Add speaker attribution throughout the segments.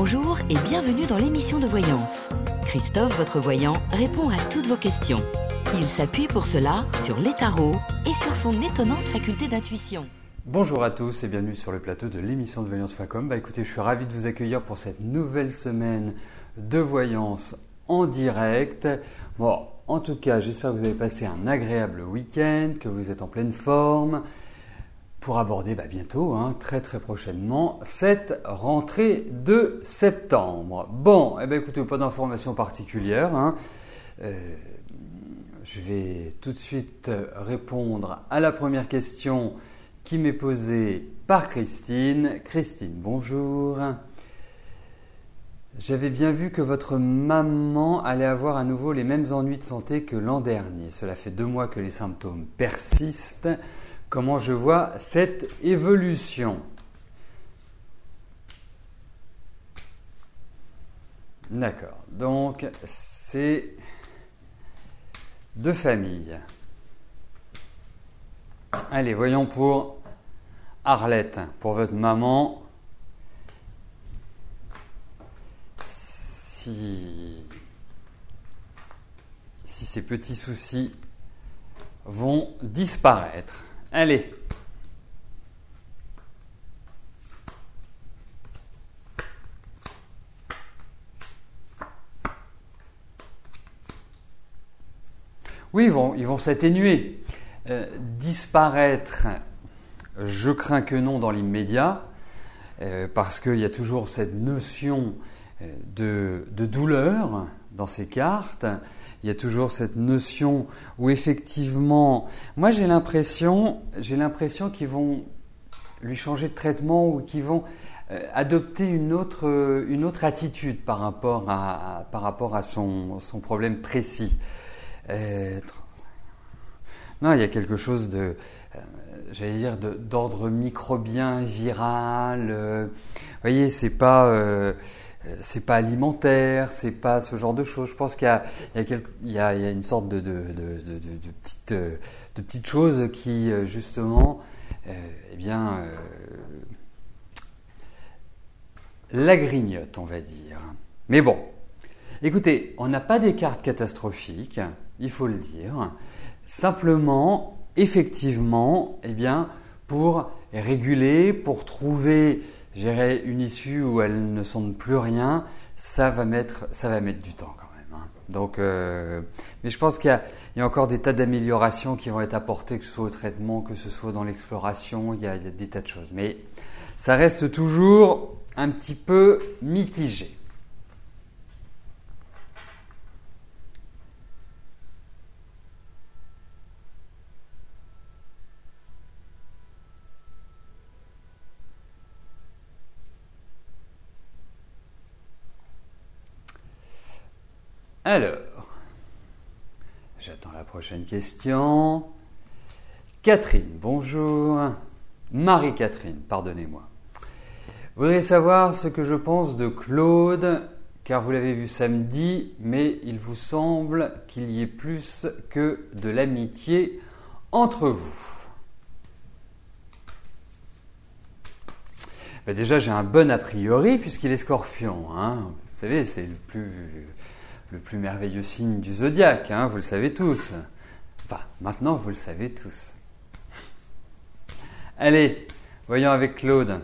Speaker 1: Bonjour et bienvenue dans l'émission de voyance. Christophe, votre voyant, répond à toutes vos questions. Il s'appuie pour cela sur les tarots et sur son étonnante faculté d'intuition.
Speaker 2: Bonjour à tous et bienvenue sur le plateau de l'émission de voyance.com. Écoutez, je suis ravi de vous accueillir pour cette nouvelle semaine de voyance en direct. Bon, en tout cas, j'espère que vous avez passé un agréable week-end, que vous êtes en pleine forme pour aborder bientôt, très prochainement, cette rentrée de septembre. Bon, écoutez, pas d'informations particulières. Je vais tout de suite répondre à la première question qui m'est posée par Christine. Christine, bonjour. J'avais bien vu que votre maman allait avoir à nouveau les mêmes ennuis de santé que l'an dernier. Cela fait 2 mois que les symptômes persistent. Comment je vois cette évolution? D'accord, donc c'est de famille. Allez, voyons pour Arlette, pour votre maman. Si ces petits soucis vont disparaître. Allez. Oui, ils vont s'atténuer. Disparaître, je crains que non dans l'immédiat, parce qu'il y a toujours cette notion de douleur dans ces cartes. Il y a toujours cette notion où effectivement, moi j'ai l'impression qu'ils vont lui changer de traitement ou qu'ils vont adopter une autre attitude par rapport à son problème précis. Non, il y a quelque chose d'ordre microbien, viral. Vous voyez, c'est pas alimentaire, c'est pas ce genre de choses. Je pense qu'il y a une sorte de petites choses qui justement, la grignotent, on va dire. Mais bon, écoutez, on n'a pas des cartes catastrophiques, il faut le dire. Simplement, effectivement, pour réguler, pour trouver une issue où elle ne sente plus rien, ça va mettre du temps quand même. Donc, mais je pense qu'il y a encore des tas d'améliorations qui vont être apportées, que ce soit au traitement, que ce soit dans l'exploration, il y a des tas de choses. Mais ça reste toujours un petit peu mitigé. Alors, j'attends la prochaine question. Catherine, bonjour. Marie-Catherine, pardonnez-moi. Vous voudriez savoir ce que je pense de Claude, car vous l'avez vu samedi, mais il vous semble qu'il y ait plus que de l'amitié entre vous. Déjà, j'ai un bon a priori, puisqu'il est Scorpion. Vous savez, c'est le plus merveilleux signe du zodiaque, vous le savez tous. Enfin, maintenant, vous le savez tous. Allez, voyons avec Claude.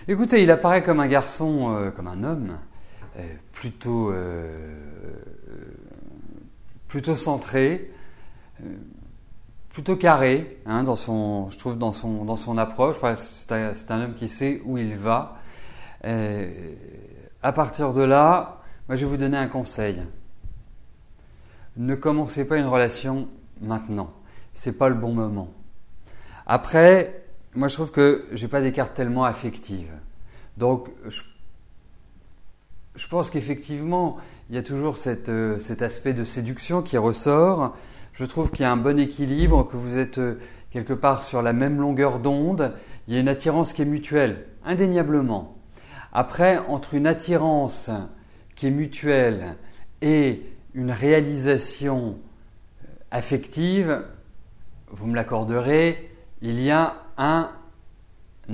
Speaker 2: Écoutez, il apparaît comme un garçon, comme un homme, plutôt centré, plutôt carré, je trouve dans son approche. Enfin, c'est un homme qui sait où il va. À partir de là, moi, je vais vous donner un conseil. Ne commencez pas une relation maintenant. C'est pas le bon moment. Après, moi je trouve que j'ai pas des cartes tellement affectives. Donc je pense qu'effectivement, il y a toujours cet aspect de séduction qui ressort. Je trouve qu'il y a un bon équilibre, que vous êtes quelque part sur la même longueur d'onde. Il y a une attirance qui est mutuelle, indéniablement. Après, entre une attirance qui est mutuelle et une réalisation affective, vous me l'accorderez, il y a un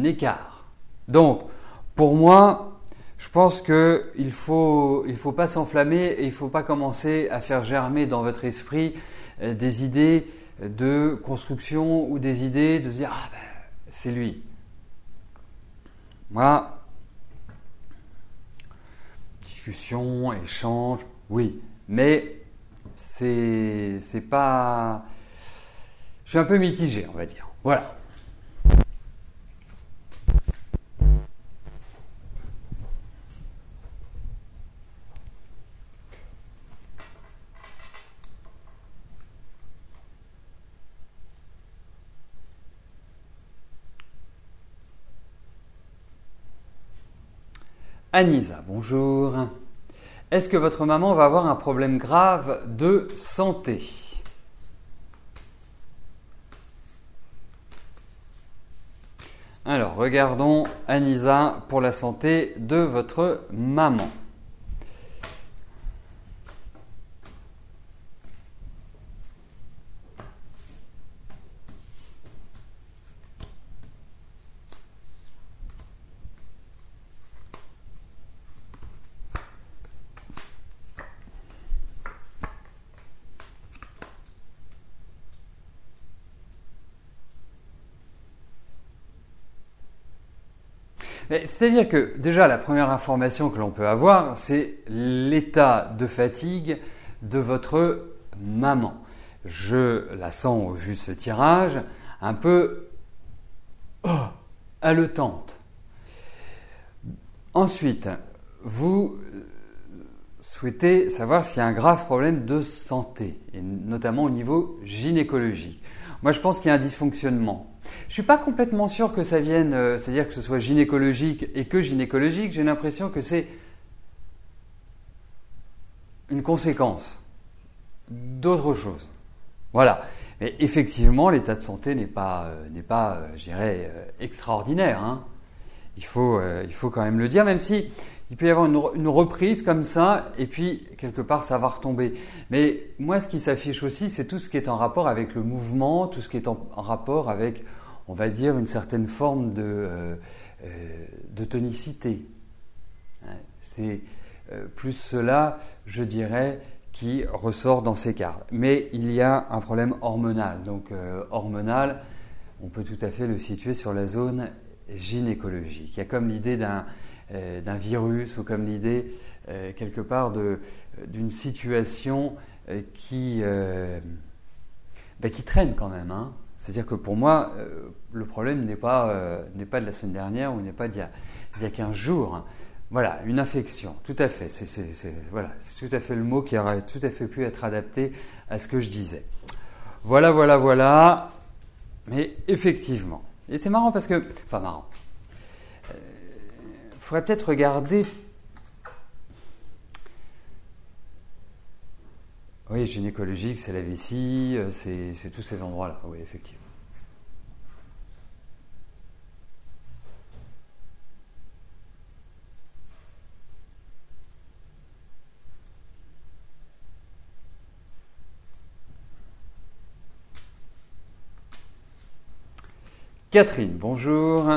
Speaker 2: écart. Donc, pour moi, je pense qu'il faut pas s'enflammer et il ne faut pas commencer à faire germer dans votre esprit des idées de construction ou des idées de se dire « Ah ben, c'est lui ». Moi, discussion, échange, oui, mais c'est pas... Je suis un peu mitigé, on va dire. Voilà. Anissa, bonjour. Est-ce que votre maman va avoir un problème grave de santé ? Alors, regardons Anissa pour la santé de votre maman. C'est-à-dire que déjà la première information que l'on peut avoir, c'est l'état de fatigue de votre maman. Je la sens au vu de ce tirage un peu haletante. Ensuite, vous souhaitez savoir s'il y a un grave problème de santé, et notamment au niveau gynécologique. Moi, je pense qu'il y a un dysfonctionnement. Je ne suis pas complètement sûr que ça vienne, c'est-à-dire que ce soit gynécologique et que gynécologique. J'ai l'impression que c'est une conséquence d'autre chose. Voilà. Mais effectivement, l'état de santé n'est pas, je dirais, extraordinaire. Hein. Il faut quand même le dire, même si il peut y avoir une reprise comme ça, et puis quelque part ça va retomber. Mais moi, ce qui s'affiche aussi, c'est tout ce qui est en rapport avec le mouvement, tout ce qui est en rapport avec, on va dire, une certaine forme de tonicité. C'est plus cela, je dirais, qui ressort dans ces cartes. Mais il y a un problème hormonal. Donc hormonal, on peut tout à fait le situer sur la zone gynécologique. Il y a comme l'idée d'un virus ou comme l'idée quelque part d'une situation qui traîne quand même. Hein. C'est-à-dire que pour moi, le problème n'est pas de la semaine dernière ou n'est pas d'il y a 15 jours. Voilà, une infection, tout à fait. C'est tout à fait le mot qui aurait tout à fait pu être adapté à ce que je disais. Voilà. Mais effectivement. Et c'est marrant parce que... Enfin, marrant. Il faudrait peut-être regarder... Oui, gynécologique, c'est la vessie, c'est tous ces endroits-là. Oui, effectivement. Catherine, bonjour.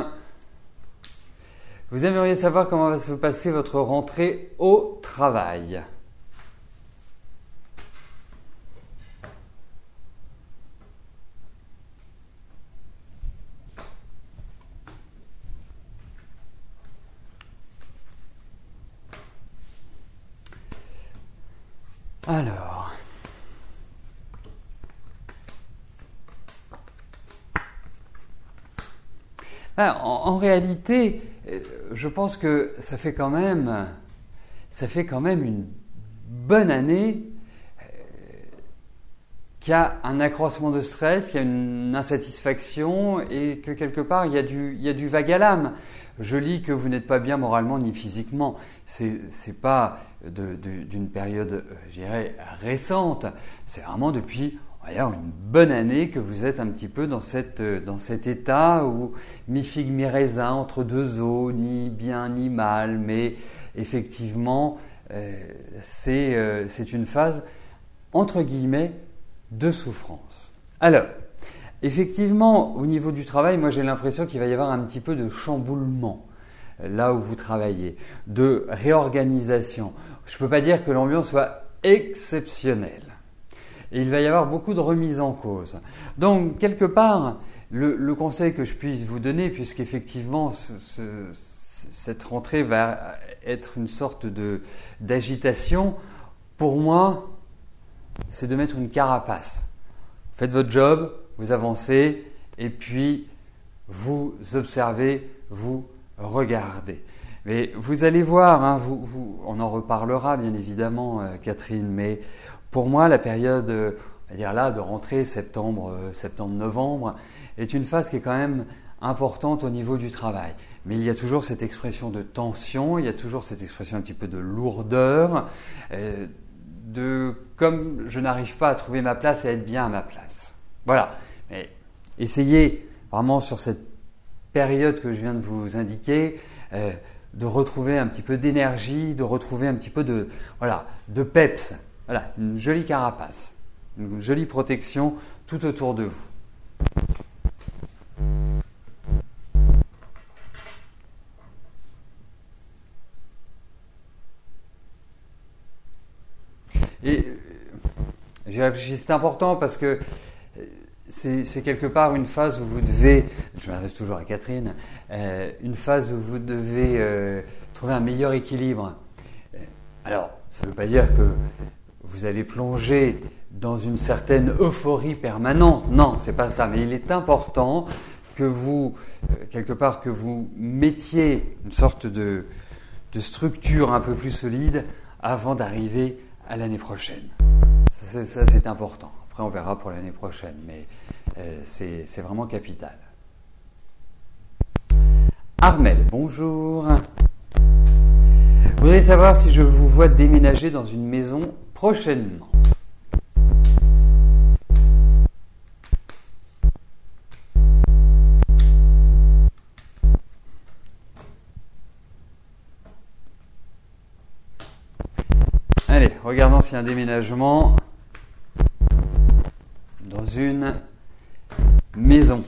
Speaker 2: Vous aimeriez savoir comment va se passer votre rentrée au travail. Alors... En réalité, je pense que ça fait quand même une bonne année qu'il y a un accroissement de stress, qu'il y a une insatisfaction et que quelque part il y a du vague à l'âme. Je lis que vous n'êtes pas bien moralement ni physiquement. C'est pas d'une période, je dirais, récente. C'est vraiment depuis une bonne année que vous êtes un petit peu dans cet état où mi-figue, mi-raisin, entre deux eaux, ni bien ni mal, mais effectivement, c'est une phase, entre guillemets, de souffrance. Alors, effectivement, au niveau du travail, moi j'ai l'impression qu'il va y avoir un petit peu de chamboulement là où vous travaillez, de réorganisation. Je ne peux pas dire que l'ambiance soit exceptionnelle. Et il va y avoir beaucoup de remises en cause. Donc, quelque part, le conseil que je puisse vous donner, puisqu'effectivement, cette rentrée va être une sorte d'agitation, pour moi, c'est de mettre une carapace. Faites votre job, vous avancez, et puis vous observez, vous regardez. Mais vous allez voir, on en reparlera bien évidemment, Catherine, mais pour moi, la période, on va dire là, de rentrée septembre-novembre, est une phase qui est quand même importante au niveau du travail. Mais il y a toujours cette expression de tension, il y a toujours cette expression un petit peu de lourdeur, comme je n'arrive pas à trouver ma place et à être bien à ma place. Voilà. Mais essayez vraiment sur cette période que je viens de vous indiquer, de retrouver un petit peu d'énergie, de retrouver un petit peu de peps. Voilà, une jolie carapace, une jolie protection tout autour de vous. Et j'ai réfléchi, c'est important parce que c'est quelque part une phase où vous devez, je m'adresse toujours à Catherine, une phase où vous devez trouver un meilleur équilibre. Alors, ça ne veut pas dire que vous allez plonger dans une certaine euphorie permanente. Non, c'est pas ça. Mais il est important que vous, quelque part, que vous mettiez une sorte de structure un peu plus solide avant d'arriver à l'année prochaine. Ça, c'est important. Après, on verra pour l'année prochaine, mais c'est vraiment capital. Armel, bonjour. Je voudrais savoir si je vous vois déménager dans une maison prochainement. Allez, regardons s'il y a un déménagement dans une maison.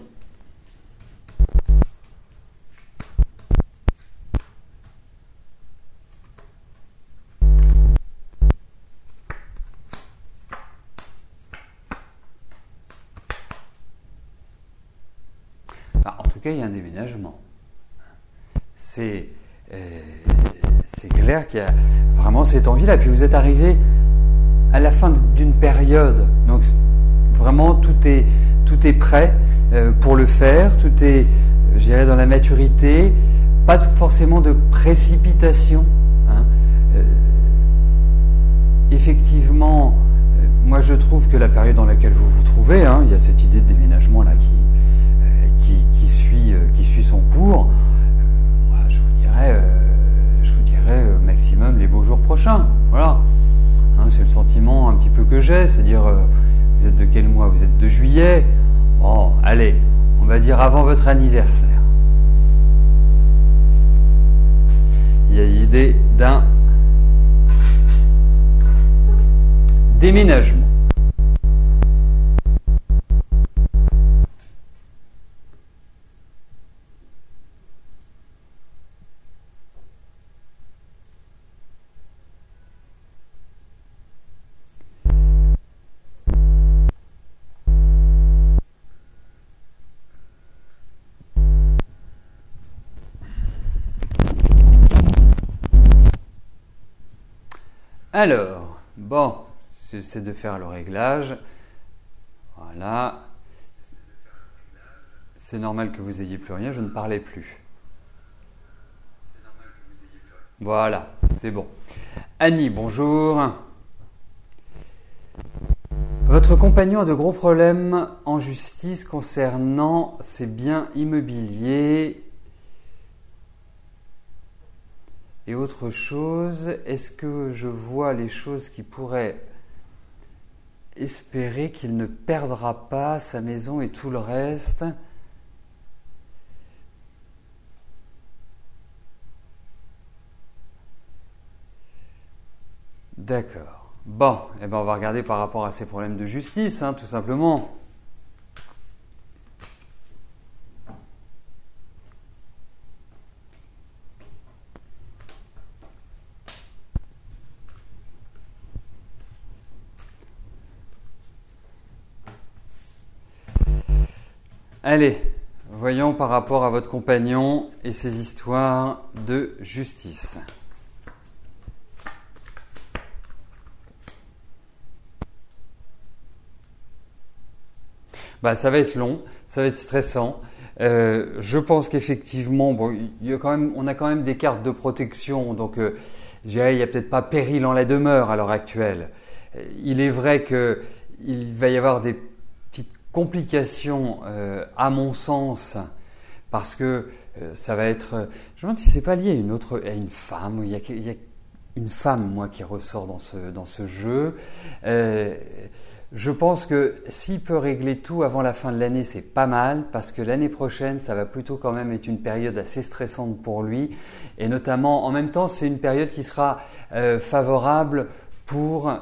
Speaker 2: En tout cas, il y a un déménagement. C'est clair qu'il y a vraiment cette envie-là. Puis vous êtes arrivé à la fin d'une période. Donc vraiment, tout est prêt pour le faire. Tout est, je dirais, dans la maturité. Pas forcément de précipitation. Effectivement, moi je trouve que la période dans laquelle vous vous trouvez, il y a cette idée de déménagement là qui suit son cours. Moi, je vous dirais maximum les beaux jours prochains. Voilà. C'est le sentiment un petit peu que j'ai, c'est-à-dire vous êtes de quel mois? Vous êtes de juillet. Bon, allez, on va dire avant votre anniversaire. Il y a l'idée d'un déménagement. Alors, bon, j'essaie de faire le réglage. Voilà. C'est normal que vous ayez plus rien, je ne parlais plus. Voilà, c'est bon. Annie, bonjour. Votre compagnon a de gros problèmes en justice concernant ses biens immobiliers et autre chose. Est-ce que je vois les choses qui pourraient espérer qu'il ne perdra pas sa maison et tout le reste? D'accord. Bon, eh ben on va regarder par rapport à ces problèmes de justice, tout simplement. Allez, voyons par rapport à votre compagnon et ses histoires de justice. Ça va être long, ça va être stressant. Je pense qu'effectivement, bon, on a quand même des cartes de protection, donc je dirais, il n'y a peut-être pas péril en la demeure à l'heure actuelle. Il est vrai qu'il va y avoir des petites complications, à mon sens, parce que ça va être. Je me demande si c'est pas lié à une femme. Il y a une femme, moi, qui ressort dans ce jeu. Je pense que s'il peut régler tout avant la fin de l'année, c'est pas mal, parce que l'année prochaine, ça va plutôt quand même être une période assez stressante pour lui. Et notamment, en même temps, c'est une période qui sera favorable pour,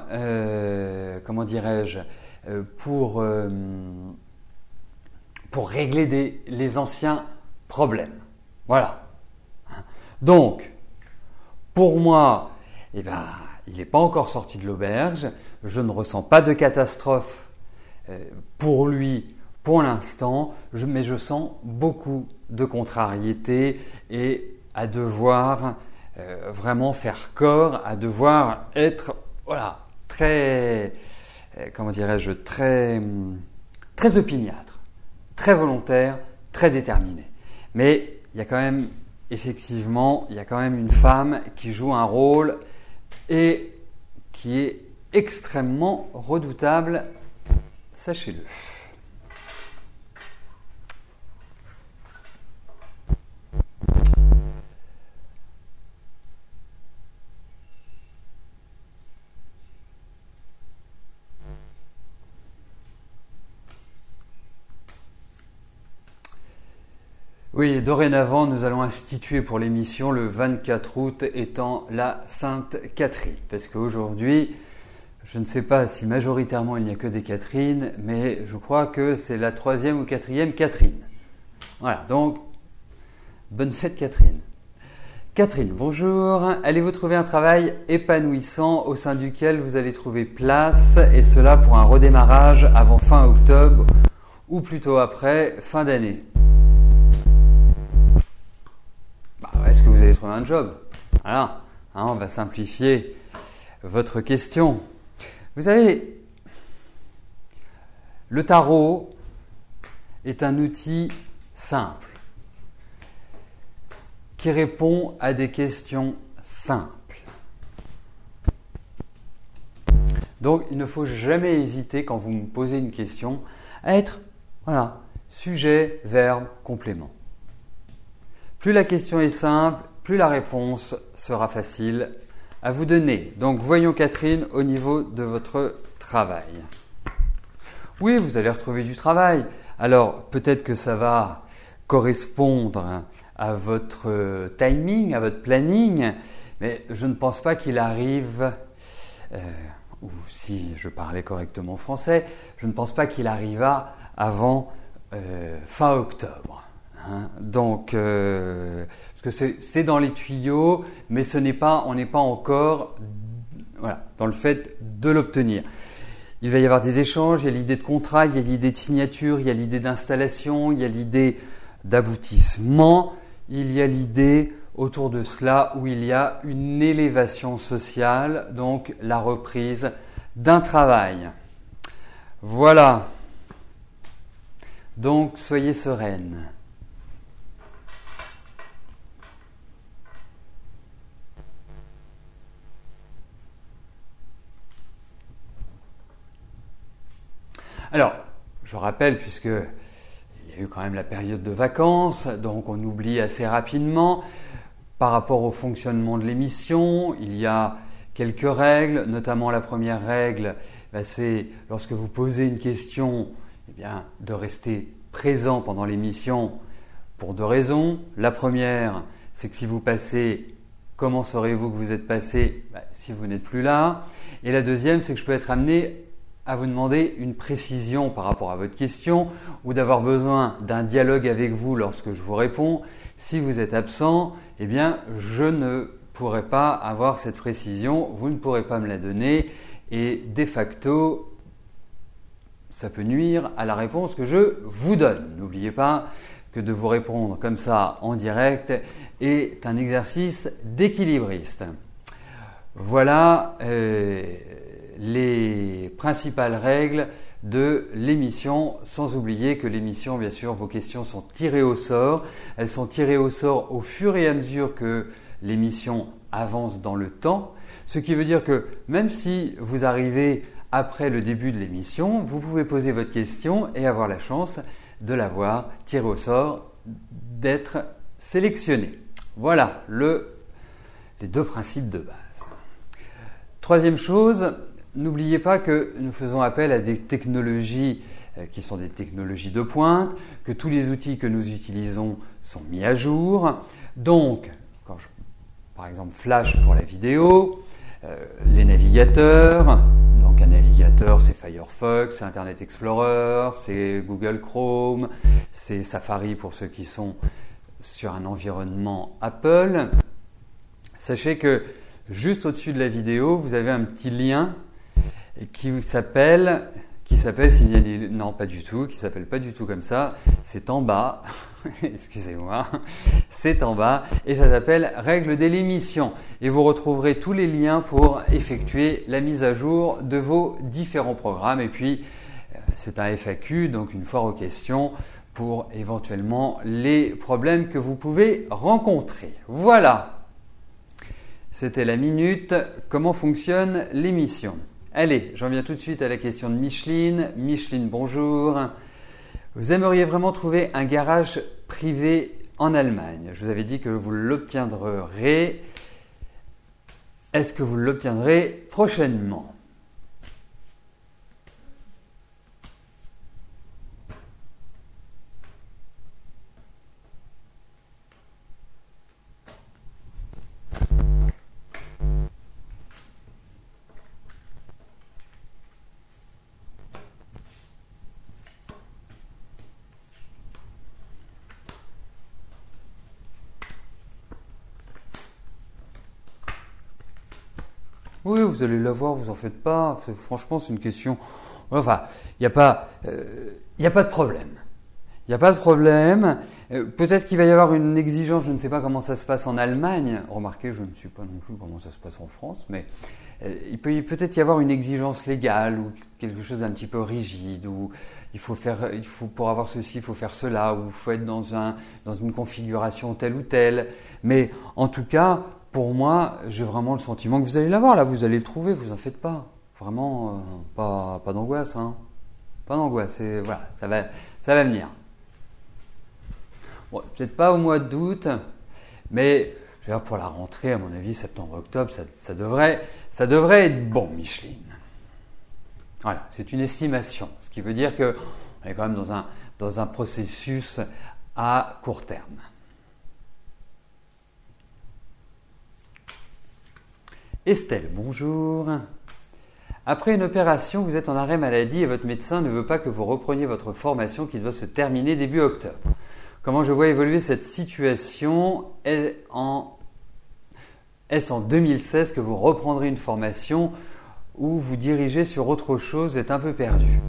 Speaker 2: comment dirais-je, pour régler les anciens problèmes. Voilà. Donc, pour moi, il n'est pas encore sorti de l'auberge. Je ne ressens pas de catastrophe pour lui pour l'instant, mais je sens beaucoup de contrariété et à devoir vraiment faire corps, à devoir être très, comment dirais-je, très opiniâtre, très volontaire, très déterminé. Mais il y a quand même, effectivement, une femme qui joue un rôle et qui est extrêmement redoutable, sachez-le. Oui, dorénavant, nous allons instituer pour l'émission le 24 août étant la Sainte Catherine. Parce qu'aujourd'hui, je ne sais pas si majoritairement il n'y a que des Catherines, mais je crois que c'est la 3e ou 4e Catherine. Voilà, donc, bonne fête Catherine. Catherine, bonjour. Allez-vous trouver un travail épanouissant au sein duquel vous allez trouver place, et cela pour un redémarrage avant fin octobre ou plutôt après fin d'année? Est-ce que vous allez trouver un job? Voilà, on va simplifier votre question. Vous savez, le tarot est un outil simple qui répond à des questions simples. Donc, il ne faut jamais hésiter quand vous me posez une question à être, sujet, verbe, complément. Plus la question est simple, plus la réponse sera facile à vous donner. Donc, voyons Catherine au niveau de votre travail. Oui, vous allez retrouver du travail. Alors, peut-être que ça va correspondre à votre timing, à votre planning, mais je ne pense pas qu'il arrive, ou si je parlais correctement français, je ne pense pas qu'il arriva avant fin octobre. Donc, parce que c'est dans les tuyaux, mais on n'est pas encore dans le fait de l'obtenir. Il va y avoir des échanges, il y a l'idée de contrat, il y a l'idée de signature, il y a l'idée d'installation, il y a l'idée d'aboutissement, il y a l'idée autour de cela où il y a une élévation sociale, donc la reprise d'un travail. Voilà. Donc, soyez sereine. Alors, je rappelle, puisque il y a eu quand même la période de vacances, donc on oublie assez rapidement. Par rapport au fonctionnement de l'émission, il y a quelques règles, notamment la première règle, c'est lorsque vous posez une question, eh bien, de rester présent pendant l'émission pour 2 raisons. La première, c'est que si vous passez, comment saurez-vous que vous êtes passé si vous n'êtes plus là? Et la deuxième, c'est que je peux être amené à vous demander une précision par rapport à votre question ou d'avoir besoin d'un dialogue avec vous lorsque je vous réponds. Si vous êtes absent, eh bien, je ne pourrai pas avoir cette précision, vous ne pourrez pas me la donner et de facto, ça peut nuire à la réponse que je vous donne. N'oubliez pas que de vous répondre comme ça en direct est un exercice d'équilibriste. Voilà les principales règles de l'émission, sans oublier que l'émission, bien sûr, vos questions sont tirées au sort. Elles sont tirées au sort au fur et à mesure que l'émission avance dans le temps, ce qui veut dire que même si vous arrivez après le début de l'émission, vous pouvez poser votre question et avoir la chance de l'avoir tirée au sort, d'être sélectionné. Voilà les 2 principes de base. Troisième chose, n'oubliez pas que nous faisons appel à des technologies qui sont des technologies de pointe, que tous les outils que nous utilisons sont mis à jour. Donc, par exemple Flash pour la vidéo, les navigateurs, donc un navigateur c'est Firefox, c'est Internet Explorer, c'est Google Chrome, c'est Safari pour ceux qui sont sur un environnement Apple. Sachez que juste au-dessus de la vidéo, vous avez un petit lien qui s'appelle non pas du tout, qui s'appelle pas du tout comme ça, c'est en bas, excusez-moi, c'est en bas et ça s'appelle règles de l'émission et vous retrouverez tous les liens pour effectuer la mise à jour de vos différents programmes et puis c'est un FAQ, donc une foire aux questions pour éventuellement les problèmes que vous pouvez rencontrer. Voilà, c'était la minute, comment fonctionne l'émission. Allez, j'en viens tout de suite à la question de Micheline. Micheline, bonjour. Vous aimeriez vraiment trouver un garage privé en Allemagne. Je vous avais dit que vous l'obtiendrez. Est-ce que vous l'obtiendrez prochainement ? Oui, vous allez l'avoir, vous en faites pas. Franchement, c'est une question. Enfin, il n'y a pas de problème. Il n'y a pas de problème. Peut-être qu'il va y avoir une exigence. Je ne sais pas comment ça se passe en Allemagne. Remarquez, je ne sais pas non plus comment ça se passe en France, mais il peut peut-être y avoir une exigence légale ou quelque chose d'un petit peu rigide où il faut pour avoir ceci, il faut faire cela, ou il faut être dans une configuration telle ou telle. Mais en tout cas, pour moi, j'ai vraiment le sentiment que vous allez l'avoir. Là, vous allez le trouver, vous en faites pas. Vraiment, pas d'angoisse, hein. Pas d'angoisse. Voilà, ça va venir. Bon, peut-être pas au mois d'août, mais je veux dire, pour la rentrée, à mon avis, septembre-octobre, ça devrait être bon, Micheline. Voilà, c'est une estimation, ce qui veut dire qu'on est quand même dans un processus à court terme. Estelle, bonjour. Après une opération, vous êtes en arrêt maladie et votre médecin ne veut pas que vous repreniez votre formation qui doit se terminer début octobre. Comment je vois évoluer cette situation ? Est-ce en 2016 que vous reprendrez une formation ou vous dirigez sur autre chose, vous êtes un peu perdu ?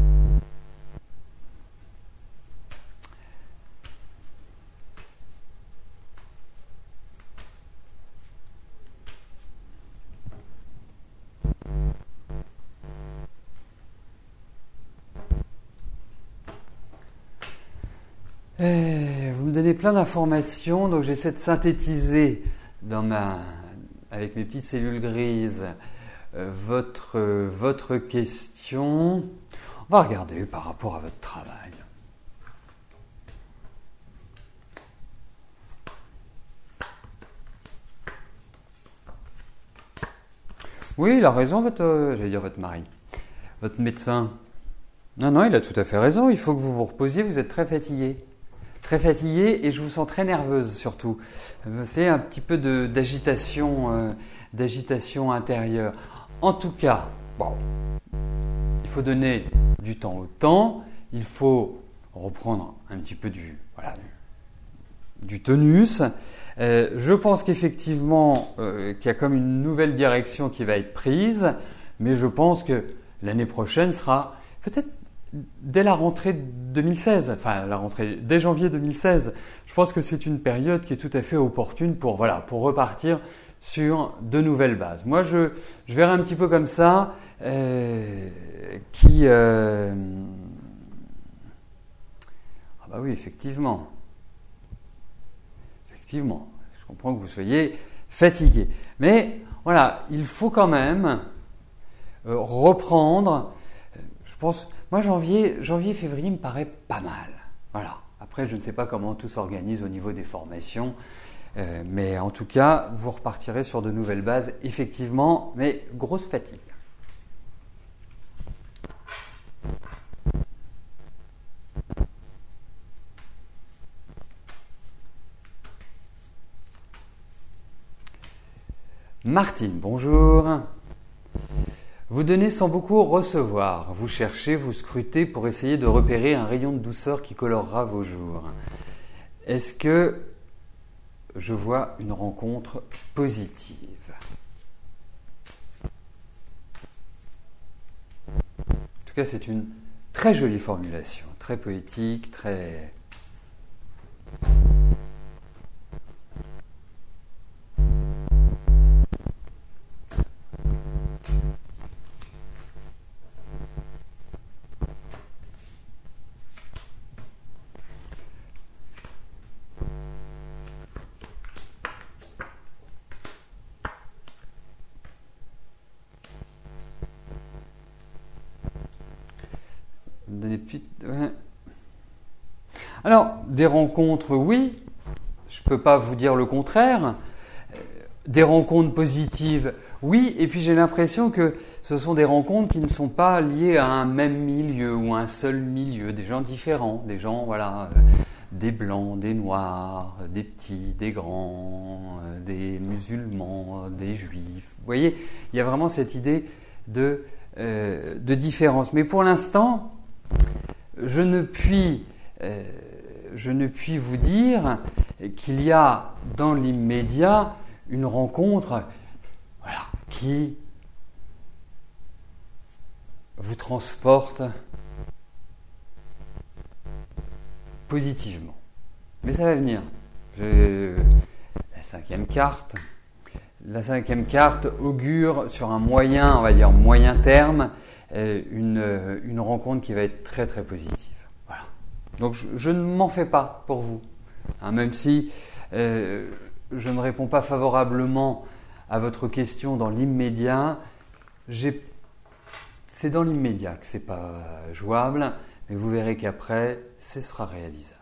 Speaker 2: Vous me donnez plein d'informations, donc j'essaie de synthétiser avec mes petites cellules grises votre question. On va regarder par rapport à votre travail. Oui, il a raison, votre mari, votre médecin. Non, il a tout à fait raison. Il faut que vous vous reposiez. Vous êtes très fatigué. Très fatigué et je vous sens très nerveuse surtout. C'est un petit peu d'agitation intérieure. En tout cas, bon, il faut donner du temps au temps. Il faut reprendre un petit peu du tonus. Je pense qu'effectivement, qu'il y a comme une nouvelle direction qui va être prise, mais je pense que l'année prochaine sera peut-être dès la rentrée 2016, dès janvier 2016. Je pense que c'est une période qui est tout à fait opportune pour repartir sur de nouvelles bases. Moi, je verrai un petit peu comme ça, Ah bah oui, effectivement. Je comprends que vous soyez fatigué. Mais voilà, il faut quand même reprendre. Je pense, moi janvier, février me paraît pas mal. Voilà. Après, je ne sais pas comment tout s'organise au niveau des formations. Mais en tout cas, vous repartirez sur de nouvelles bases, effectivement, mais grosse fatigue. Martine, bonjour. Vous donnez sans beaucoup recevoir. Vous cherchez, vous scrutez pour essayer de repérer un rayon de douceur qui colorera vos jours. Est-ce que je vois une rencontre positive? En tout cas, c'est une très jolie formulation, très poétique, très... Alors, des rencontres, oui, je ne peux pas vous dire le contraire. Des rencontres positives, oui, et puis j'ai l'impression que ce sont des rencontres qui ne sont pas liées à un même milieu ou à un seul milieu, des gens différents, des gens, des blancs, des noirs, des petits, des grands, des musulmans, des juifs. Vous voyez, il y a vraiment cette idée de différence. Mais pour l'instant, je ne puis vous dire qu'il y a dans l'immédiat une rencontre qui vous transporte positivement. Mais ça va venir. La cinquième carte augure sur un moyen terme, une rencontre qui va être très très positive. Voilà. Donc je ne m'en fais pas pour vous, même si je ne réponds pas favorablement à votre question dans l'immédiat. C'est dans l'immédiat que ce n'est pas jouable, mais vous verrez qu'après, ce sera réalisable.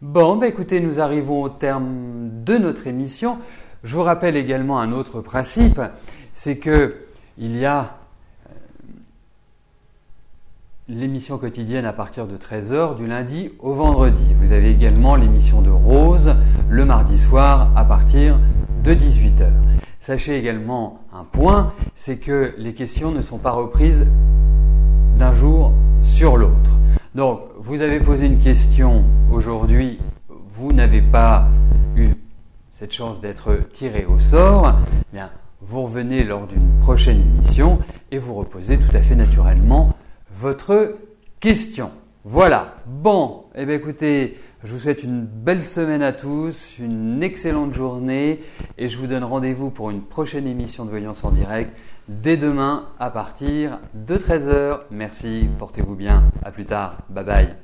Speaker 2: Bon, écoutez, nous arrivons au terme de notre émission. Je vous rappelle également un autre principe, c'est qu'il y a l'émission quotidienne à partir de 13h du lundi au vendredi. Vous avez également l'émission de Rose le mardi soir à partir de 18h. Sachez également un point, c'est que les questions ne sont pas reprises d'un jour sur l'autre. Donc, vous avez posé une question aujourd'hui, vous n'avez pas eu cette chance d'être tiré au sort, bien, vous revenez lors d'une prochaine émission et vous reposez tout à fait naturellement votre question. Voilà. Bon, écoutez, je vous souhaite une belle semaine à tous, une excellente journée et je vous donne rendez-vous pour une prochaine émission de Voyance en direct dès demain à partir de 13h. Merci, portez-vous bien. À plus tard. Bye bye.